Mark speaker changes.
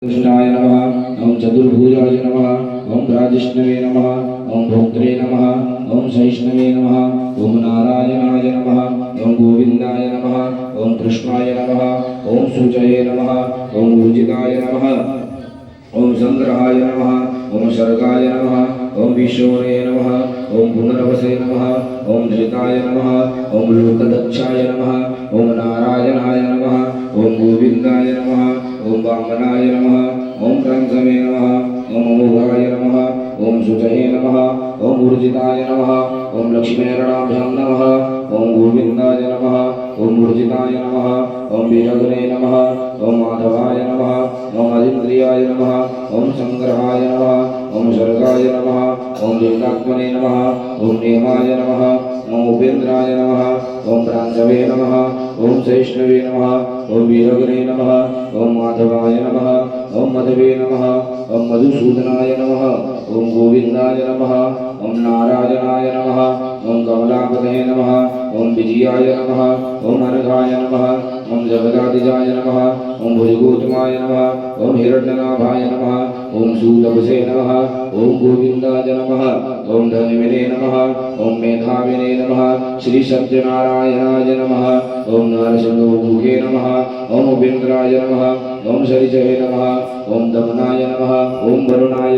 Speaker 1: कृष्णाय नमः। ओं चतुर्भुजाय नमः। ओं राजिष्णवे नमः। ओं भोक्त्रे नमः। ओं सहिष्णवे नमः। ओं नारायणाय नमः। ओं गोविंदाय नमः। ओं कृष्णाय नमः। ओं शुचये नमः। ओं ऊर्जिताय नमः। ओं संग्रहाय नमः। ओं सर्गाय नमः। ओं विशोरे नमः। ओं पुनरवसे नमः। ओं धृताय नमः। ओं लोकदक्षाय नमः। ओं नारायणाय नमः। ओं गोविंदाय नमः। ओं वामनाय नमः। ओं कंसवे नमः। ओं अमोघाय नमः। ओं शुचये नमः। ओं ऊर्जिताय नमः। ओं लक्ष्मीरणाभ्यां नमः। ओं गोविंदाय नमः। ओं ऊर्जिताय नमः। ओं वीरगणे नमः। ओं माधवाय नमः। ओं अदिन्द्रियाय नमः। ओं संग्रहाय नमः। ओं सर्गाय नमः। ओं लिंगात्मने नमः। ओं नेमाय नमः। ओं उपेन्द्राय नमः। ओं प्रांशवे नमः। ओं सहिष्णवे नमः। ओं वीरगणे नमः। ओं माधवाय नमः। ओं मधवे नमः। ओं मधुसूदनाय नमः। ओं गोविंदाय नमः। ओं नारायणाय नमः। ओं कमलापते नमः। ओं विजयाय नमः। ओं अनघाय नमः। ओं जगदादिजाय नमः। ओं भुजगोतमाय नमः। ओं हिरण्यनाभाय नमः। ओं सूतपसे नमः। ओं गोविंदाय नमः। ओं धन्विने नमः। ओं मेधाविने नमः। श्री सत्यनारायणाय नमः। ओं नरसिंहमुखे नमः। ओं उपेन्द्राय नमः। ओं सरिजये नमः। ओं दमनाय नमः। ओं वरुणाय